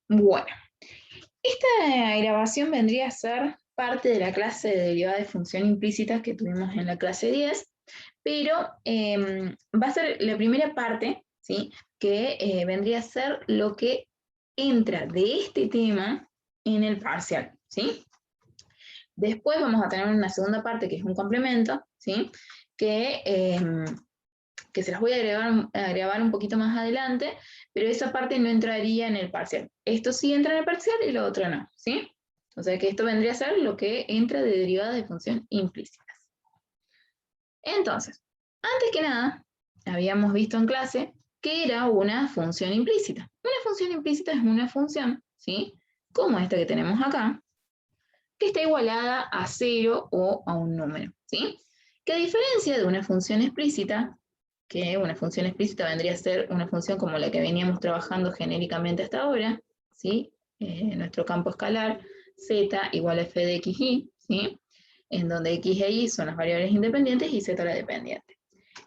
Bueno, esta grabación vendría a ser parte de la clase de derivada de función implícita que tuvimos en la clase 10, pero va a ser la primera parte, ¿sí? Que vendría a ser lo que entra de este tema en el parcial, ¿sí? Después vamos a tener una segunda parte que es un complemento, ¿sí? Que se las voy a grabar un poquito más adelante, pero esa parte no entraría en el parcial. Esto sí entra en el parcial y lo otro no, ¿sí? O sea que esto vendría a ser lo que entra de derivadas de función implícitas. Entonces, antes que nada, habíamos visto en clase que era una función implícita. Una función implícita es una función, ¿sí? Como esta que tenemos acá, que está igualada a 0 o a un número, ¿sí? Que a diferencia de una función explícita, que una función explícita vendría a ser una función como la que veníamos trabajando genéricamente hasta ahora, ¿sí? Nuestro campo escalar, z igual a f de x, y, ¿sí? En donde x e y son las variables independientes y z la dependiente.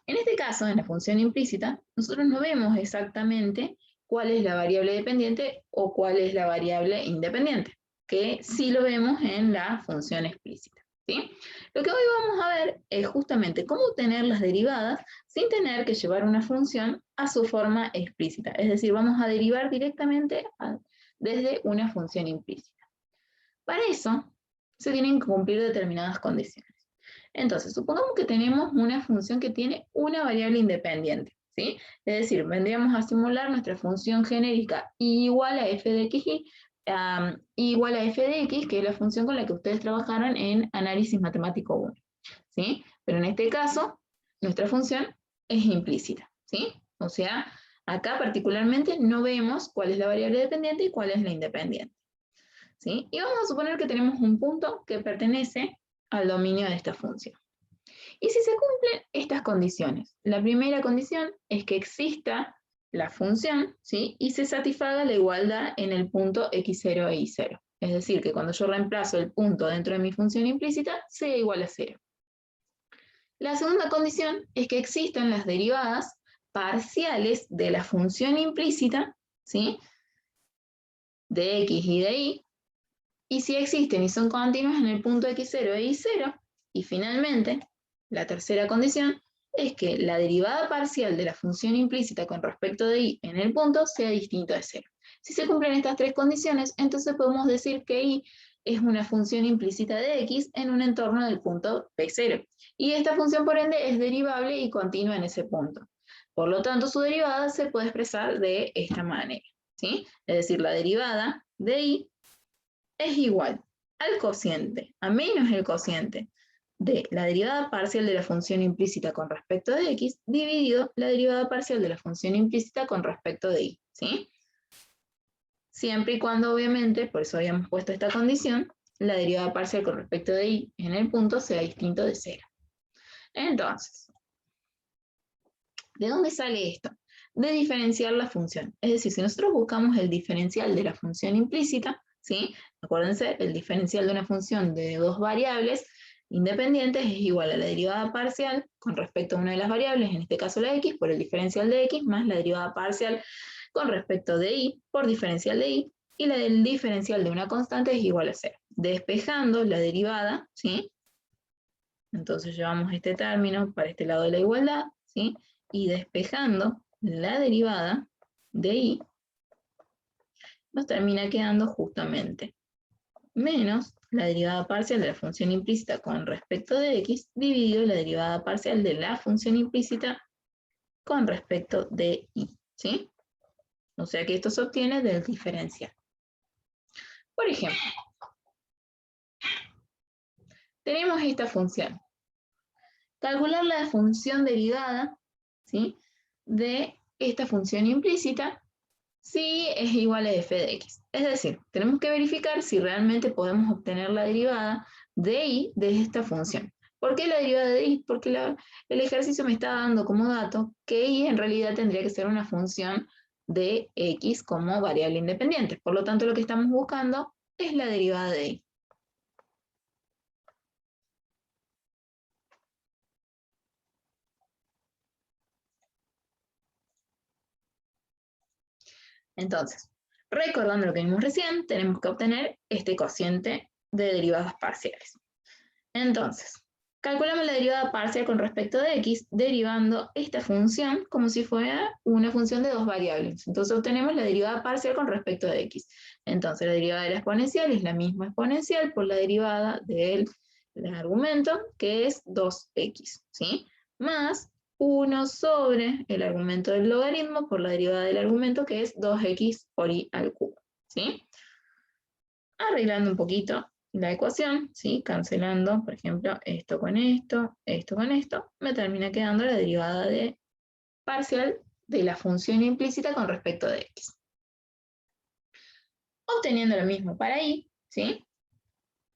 En este caso, en la función implícita, nosotros no vemos exactamente cuál es la variable dependiente o cuál es la variable independiente, que sí lo vemos en la función explícita, ¿sí? Lo que hoy vamos a ver es justamente cómo obtener las derivadas sin tener que llevar una función a su forma explícita. Es decir, vamos a derivar directamente desde una función implícita. Para eso, se tienen que cumplir determinadas condiciones. Entonces, supongamos que tenemos una función que tiene una variable independiente, ¿sí? Es decir, vendríamos a simular nuestra función genérica igual a f de x y igual a f de x, que es la función con la que ustedes trabajaron en análisis matemático 1, ¿sí? Pero en este caso, nuestra función es implícita, ¿sí? O sea, acá particularmente no vemos cuál es la variable dependiente y cuál es la independiente, ¿sí? Y vamos a suponer que tenemos un punto que pertenece al dominio de esta función. Y si se cumplen estas condiciones, la primera condición es que exista la función, ¿sí? Y se satisfaga la igualdad en el punto x0 e y0. Es decir, que cuando yo reemplazo el punto dentro de mi función implícita, sea igual a 0. La segunda condición es que existan las derivadas parciales de la función implícita, ¿sí? De x y de y si existen y son continuas en el punto x0 e y0. Y finalmente, la tercera condición es que la derivada parcial de la función implícita con respecto de y en el punto sea distinto de 0. Si se cumplen estas tres condiciones, entonces podemos decir que y es una función implícita de x en un entorno del punto p0. Y esta función, por ende, es derivable y continua en ese punto. Por lo tanto, su derivada se puede expresar de esta manera, ¿sí? Es decir, la derivada de y es igual al cociente, a menos el cociente de la derivada parcial de la función implícita con respecto de x, dividido la derivada parcial de la función implícita con respecto de y, ¿sí? Siempre y cuando, obviamente, por eso habíamos puesto esta condición, la derivada parcial con respecto de y en el punto sea distinto de 0. Entonces, ¿de dónde sale esto? De diferenciar la función. Es decir, si nosotros buscamos el diferencial de la función implícita, ¿sí? Acuérdense, el diferencial de una función de dos variables independientes es igual a la derivada parcial con respecto a una de las variables, en este caso la x, por el diferencial de x, más la derivada parcial con respecto de y por diferencial de y la del diferencial de una constante es igual a 0. Despejando la derivada, ¿sí? Entonces llevamos este término para este lado de la igualdad, ¿sí? Y despejando la derivada de y, nos termina quedando justamente menos la derivada parcial de la función implícita con respecto de x, dividido la derivada parcial de la función implícita con respecto de y, ¿sí? O sea que esto se obtiene del diferencial. Por ejemplo, tenemos esta función. Calcular la función derivada, ¿sí? De esta función implícita si es igual a f de x. Es decir, tenemos que verificar si realmente podemos obtener la derivada de y de esta función. ¿Por qué la derivada de y? Porque el ejercicio me está dando como dato que y en realidad tendría que ser una función de x como variable independiente. Por lo tanto, lo que estamos buscando es la derivada de y. Entonces, recordando lo que vimos recién, tenemos que obtener este cociente de derivadas parciales. Entonces, calculamos la derivada parcial con respecto de x, derivando esta función como si fuera una función de dos variables. Entonces obtenemos la derivada parcial con respecto de x. Entonces la derivada de la exponencial es la misma exponencial por la derivada del argumento, que es 2x, ¿sí? Más 1 sobre el argumento del logaritmo por la derivada del argumento, que es 2x por i al cubo, ¿sí? Arreglando un poquito la ecuación, ¿sí? Cancelando, por ejemplo, esto con esto, me termina quedando la derivada parcial de la función implícita con respecto de x. Obteniendo lo mismo para y, ¿sí?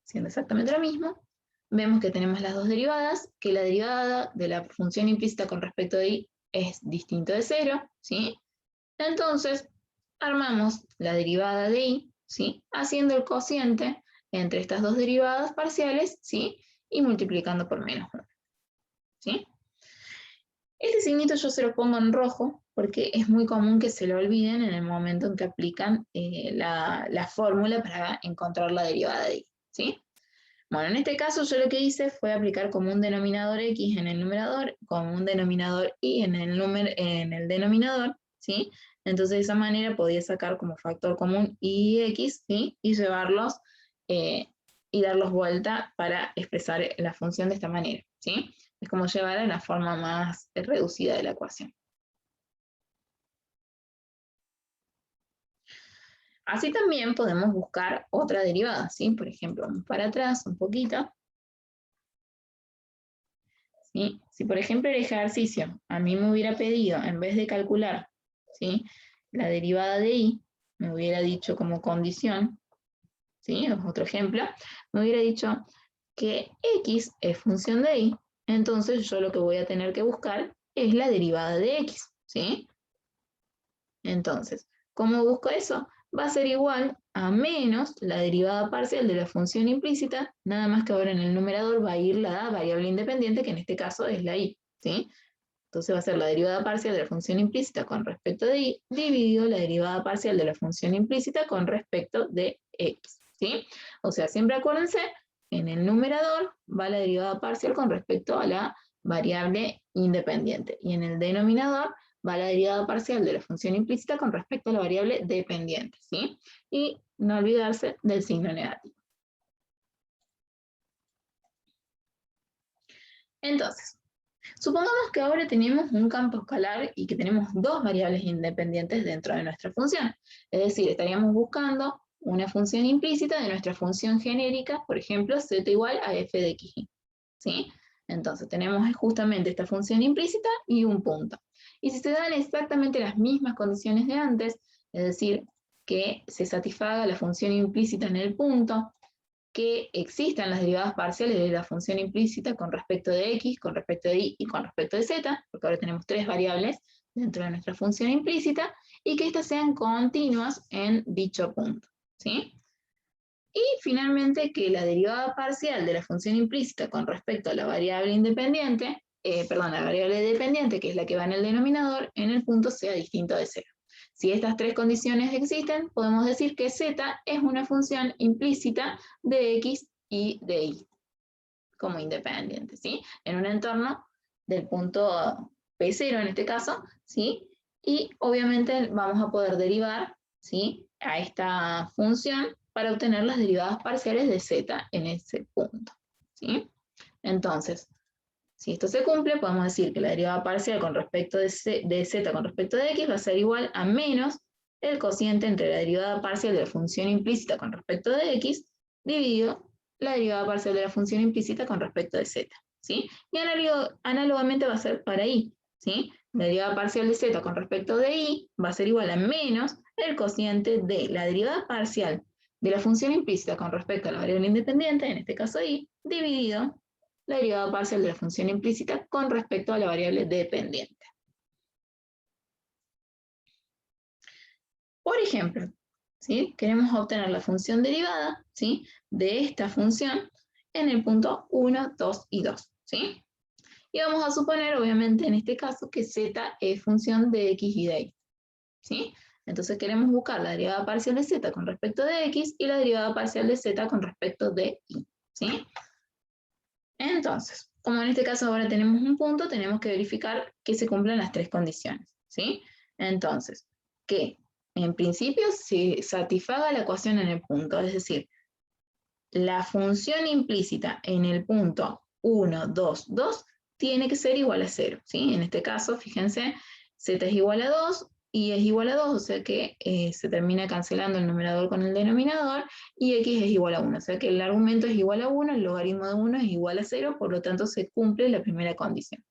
Siendo exactamente lo mismo, vemos que tenemos las dos derivadas, que la derivada de la función implícita con respecto de y es distinto de 0, ¿sí? Entonces, armamos la derivada de y, ¿sí? Haciendo el cociente entre estas dos derivadas parciales, ¿sí? Y multiplicando por menos 1, ¿sí? Este signito yo se lo pongo en rojo porque es muy común que se lo olviden en el momento en que aplican la fórmula para encontrar la derivada de y, ¿sí? Bueno, en este caso yo lo que hice fue aplicar como un denominador x en el numerador, como un denominador y en el denominador, ¿sí? Entonces de esa manera podía sacar como factor común y x, ¿sí? Y llevarlos y darlos vuelta para expresar la función de esta manera, ¿sí? Es como llevar a la forma más reducida de la ecuación. Así también podemos buscar otra derivada, ¿sí? Por ejemplo, vamos para atrás un poquito. ¿Sí? Si por ejemplo el ejercicio a mí me hubiera pedido, en vez de calcular, ¿sí?, la derivada de y, me hubiera dicho como condición, ¿sí?, otro ejemplo, me hubiera dicho que x es función de y, entonces yo lo que voy a tener que buscar es la derivada de x, ¿sí? Entonces, ¿cómo busco eso? Va a ser igual a menos la derivada parcial de la función implícita, nada más que ahora en el numerador va a ir la variable independiente, que en este caso es la y, ¿sí? Entonces va a ser la derivada parcial de la función implícita con respecto de y, dividido la derivada parcial de la función implícita con respecto de x, ¿sí? O sea, siempre acuérdense, en el numerador va la derivada parcial con respecto a la variable independiente, y en el denominador va la derivada parcial de la función implícita con respecto a la variable dependiente, ¿sí? Y no olvidarse del signo negativo. Entonces, supongamos que ahora tenemos un campo escalar y que tenemos dos variables independientes dentro de nuestra función. Es decir, estaríamos buscando una función implícita de nuestra función genérica, por ejemplo, z igual a f de x, ¿sí? Entonces tenemos justamente esta función implícita y un punto. Y si se dan exactamente las mismas condiciones de antes, es decir, que se satisfaga la función implícita en el punto, que existan las derivadas parciales de la función implícita con respecto de x, con respecto de y con respecto de z, porque ahora tenemos tres variables dentro de nuestra función implícita, y que éstas sean continuas en dicho punto, ¿sí? Y finalmente que la derivada parcial de la función implícita con respecto a la variable independiente, la variable dependiente, que es la que va en el denominador, en el punto sea distinto de 0. Si estas tres condiciones existen, podemos decir que z es una función implícita de x y de y, como independiente, ¿sí? En un entorno del punto P0 en este caso, ¿sí? Y obviamente vamos a poder derivar, ¿sí?, a esta función para obtener las derivadas parciales de z en ese punto, ¿sí? Entonces, si esto se cumple, podemos decir que la derivada parcial con respecto de z con respecto de x va a ser igual a menos el cociente entre la derivada parcial de la función implícita con respecto de x dividido la derivada parcial de la función implícita con respecto de z, ¿sí? Y análogamente va a ser para y, ¿sí? La derivada parcial de z con respecto de y va a ser igual a menos el cociente de la derivada parcial de la función implícita con respecto a la variable independiente, en este caso y, dividido la derivada parcial de la función implícita con respecto a la variable dependiente. Por ejemplo, ¿sí?, queremos obtener la función derivada, ¿sí?, de esta función en el punto 1, 2 y 2, ¿sí? Y vamos a suponer, obviamente, en este caso, que z es función de x y de y, ¿sí? Entonces queremos buscar la derivada parcial de z con respecto de x y la derivada parcial de z con respecto de y, ¿sí? Entonces, como en este caso ahora tenemos un punto, tenemos que verificar que se cumplan las tres condiciones, ¿sí? Entonces, que en principio se satisfaga la ecuación en el punto, es decir, la función implícita en el punto 1, 2, 2 tiene que ser igual a 0, ¿sí? En este caso, fíjense, z es igual a 2 y es igual a 2, o sea que se termina cancelando el numerador con el denominador, y x es igual a 1, o sea que el argumento es igual a 1, el logaritmo de 1 es igual a 0, por lo tanto se cumple la primera condición.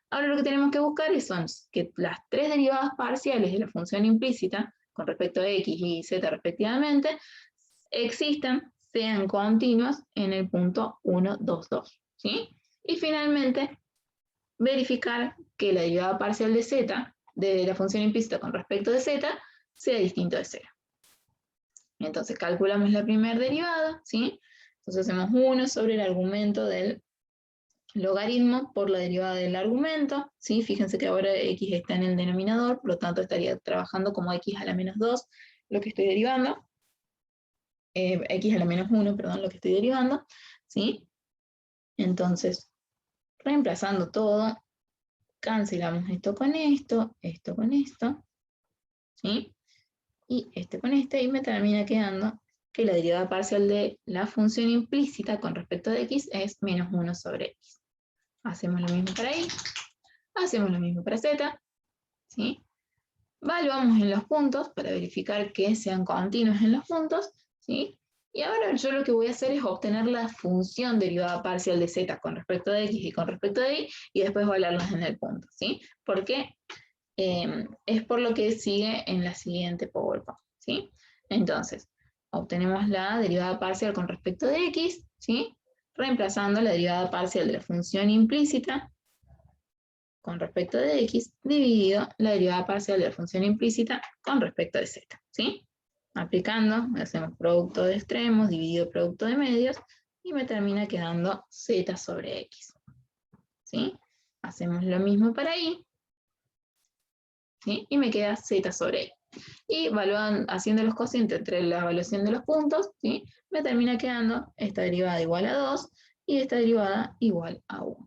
Ahora lo que tenemos que buscar son que las tres derivadas parciales de la función implícita, con respecto a x y z respectivamente, existan, sean continuas en el punto 1, 2, 2, ¿sí? Y finalmente, verificar que la derivada parcial de z, de la función implícita con respecto de z, sea distinto de 0. Entonces calculamos la primera derivada, ¿sí? Entonces hacemos 1 sobre el argumento del logaritmo por la derivada del argumento, ¿sí? Fíjense que ahora x está en el denominador, por lo tanto estaría trabajando como x a la menos 2, lo que estoy derivando. X a la menos 1, perdón, lo que estoy derivando, ¿sí? Entonces, reemplazando todo, cancelamos esto con esto con esto, ¿sí? Y este con este, y me termina quedando que la derivada parcial de la función implícita con respecto de x es menos 1 sobre x. Hacemos lo mismo para y, hacemos lo mismo para z, ¿sí? Evaluamos en los puntos para verificar que sean continuos en los puntos, ¿sí? Y ahora yo lo que voy a hacer es obtener la función derivada parcial de z con respecto de x y con respecto de y después evaluarlas en el punto, ¿sí? Porque es por lo que sigue en la siguiente PowerPoint, ¿sí? Entonces, obtenemos la derivada parcial con respecto de x, ¿sí? Reemplazando la derivada parcial de la función implícita con respecto de x dividido la derivada parcial de la función implícita con respecto de z, ¿sí? Aplicando, hacemos producto de extremos dividido producto de medios y me termina quedando z sobre x, ¿sí? Hacemos lo mismo para y, ¿sí? Y me queda z sobre y. Y haciendo los cocientes entre la evaluación de los puntos, ¿sí? Me termina quedando esta derivada igual a 2 y esta derivada igual a 1.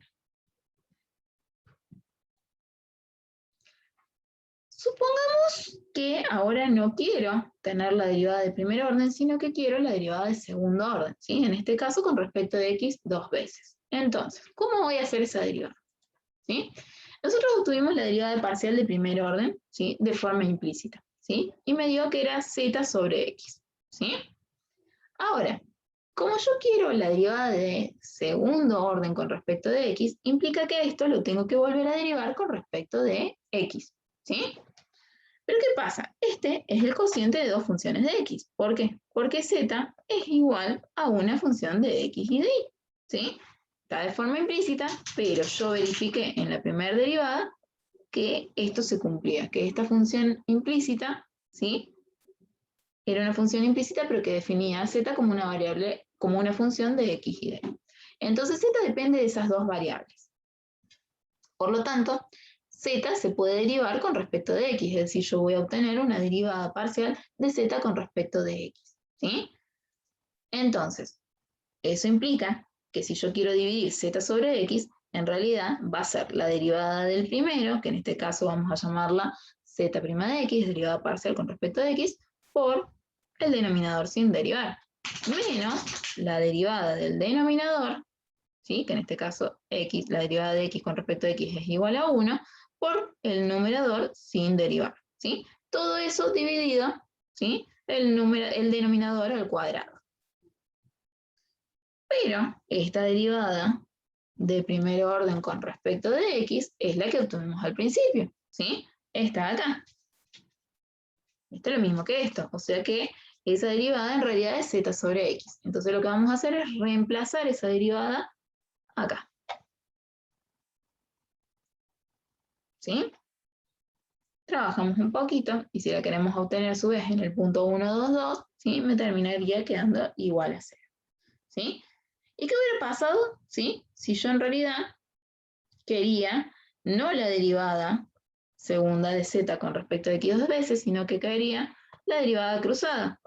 Supongamos que ahora no quiero tener la derivada de primer orden, sino que quiero la derivada de segundo orden, ¿sí? En este caso con respecto de x dos veces. Entonces, ¿cómo voy a hacer esa derivada? ¿Sí? Nosotros obtuvimos la derivada de parcial de primer orden, ¿sí? De forma implícita, ¿sí? Y me dio que era z sobre x, ¿sí? Ahora, como yo quiero la derivada de segundo orden con respecto de x, implica que esto lo tengo que volver a derivar con respecto de x, ¿sí? Pero ¿qué pasa? Este es el cociente de dos funciones de x. ¿Por qué? Porque z es igual a una función de x y de y, ¿sí? Está de forma implícita, pero yo verifiqué en la primera derivada que esto se cumplía, que esta función implícita, ¿sí? Era una función implícita, pero que definía a z como una variable, como una función de x y de y. Entonces z depende de esas dos variables. Por lo tanto, z se puede derivar con respecto de x, es decir, yo voy a obtener una derivada parcial de z con respecto de x, ¿sí? Entonces, eso implica que si yo quiero dividir z sobre x, en realidad va a ser la derivada del primero, que en este caso vamos a llamarla z' de x, derivada parcial con respecto de x, por el denominador sin derivar, menos la derivada del denominador, ¿sí? Que en este caso x, la derivada de x con respecto a x es igual a 1, por el numerador sin derivar, ¿sí? Todo eso dividido, ¿sí? El denominador al cuadrado. Pero esta derivada de primer orden con respecto de x es la que obtuvimos al principio, ¿sí? Está acá. Esto es lo mismo que esto, o sea que esa derivada en realidad es z sobre x. Entonces lo que vamos a hacer es reemplazar esa derivada acá. ¿Sí? Trabajamos un poquito y si la queremos obtener a su vez en el punto 1, 2, 2, ¿sí? Me terminaría quedando igual a 0. ¿Sí? ¿Y qué hubiera pasado? ¿Sí? Si yo en realidad quería no la derivada segunda de z con respecto a x dos veces, sino que caería la derivada cruzada,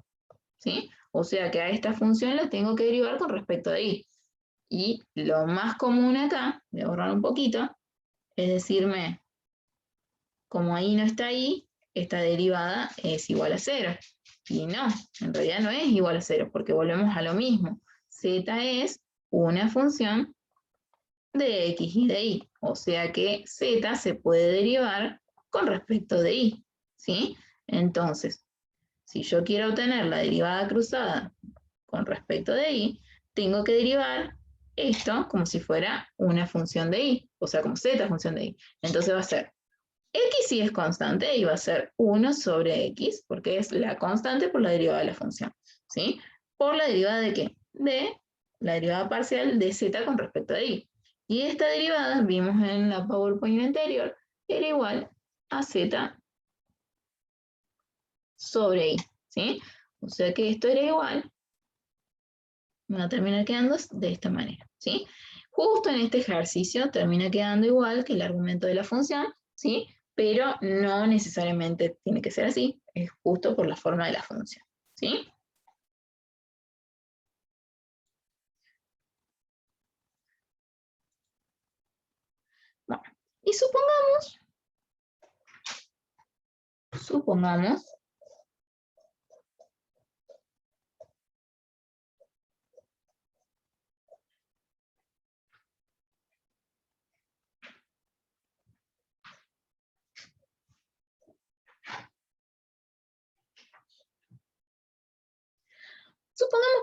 ¿sí? O sea que a esta función la tengo que derivar con respecto a y. Y lo más común acá, voy a borrar un poquito, es decirme, como ahí no está ahí, esta derivada es igual a 0. Y no, en realidad no es igual a 0, porque volvemos a lo mismo. Z es una función de x y de y. O sea que z se puede derivar con respecto de y, ¿sí? Entonces, si yo quiero obtener la derivada cruzada con respecto de y, tengo que derivar esto como si fuera una función de y, o sea, como z función de y. Entonces va a ser x sí es constante y va a ser 1 sobre x, porque es la constante por la derivada de la función, ¿sí? ¿Por la derivada de qué? De la derivada parcial de z con respecto a y. Y esta derivada, vimos en la PowerPoint anterior, era igual a z sobre y, ¿sí? O sea que esto era igual, me va a terminar quedando de esta manera, ¿sí? Justo en este ejercicio termina quedando igual que el argumento de la función, ¿sí? Pero no necesariamente tiene que ser así, es justo por la forma de la función, ¿sí? Bueno, y supongamos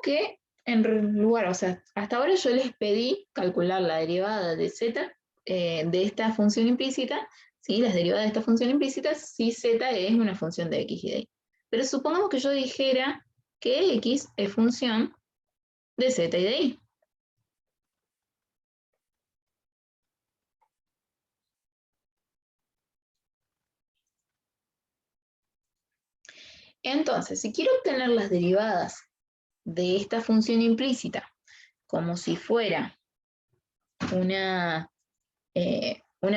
que en lugar, o sea, hasta ahora yo les pedí calcular la derivada de z de esta función implícita, ¿sí? Las derivadas de esta función implícita si z es una función de x y de y. Pero supongamos que yo dijera que x es función de z y de y. Entonces, si quiero obtener las derivadas de esta función implícita como si fuera una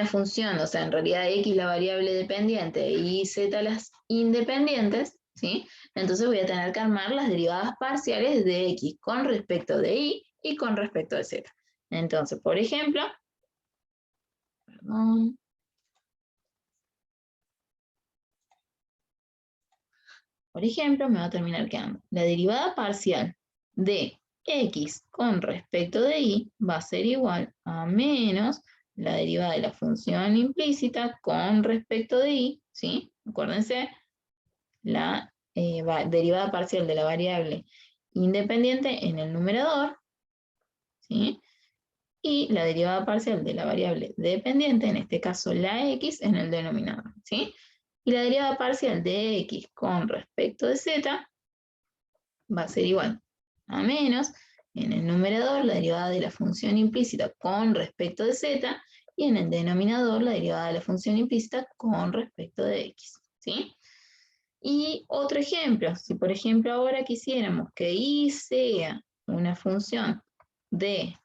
función, o sea, en realidad x la variable dependiente y z las independientes, ¿sí? Entonces voy a tener que armar las derivadas parciales de x con respecto de y con respecto de z. Entonces, por ejemplo, perdón, me va a terminar quedando la derivada parcial de x con respecto de y va a ser igual a menos la derivada de la función implícita con respecto de y, ¿sí? Acuérdense, la derivada parcial de la variable independiente en el numerador, ¿sí? Y la derivada parcial de la variable dependiente, en este caso la x, en el denominador, ¿sí? Y la derivada parcial de x con respecto de z va a ser igual a menos, en el numerador, la derivada de la función implícita con respecto de z, y en el denominador, la derivada de la función implícita con respecto de x, ¿sí? Y otro ejemplo, si por ejemplo ahora quisiéramos que y sea una función de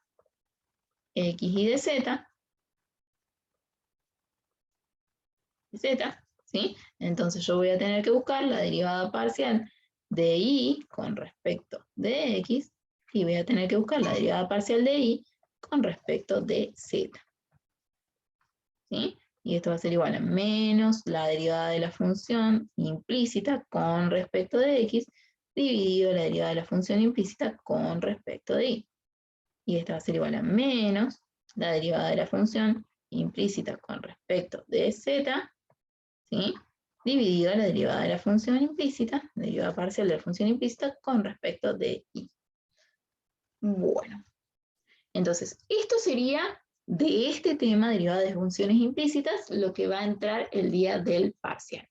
x y de z, ¿sí? Entonces yo voy a tener que buscar la derivada parcial de y con respecto de x, y voy a tener que buscar la derivada parcial de y con respecto de z, ¿sí? Y esto va a ser igual a menos la derivada de la función implícita con respecto de x dividido la derivada de la función implícita con respecto de y. Y esto va a ser igual a menos la derivada de la función implícita con respecto de z, ¿sí? Dividido la derivada de la función implícita, derivada parcial de la función implícita con respecto de y. Bueno, entonces, esto sería de este tema, derivada de funciones implícitas, lo que va a entrar el día del parcial.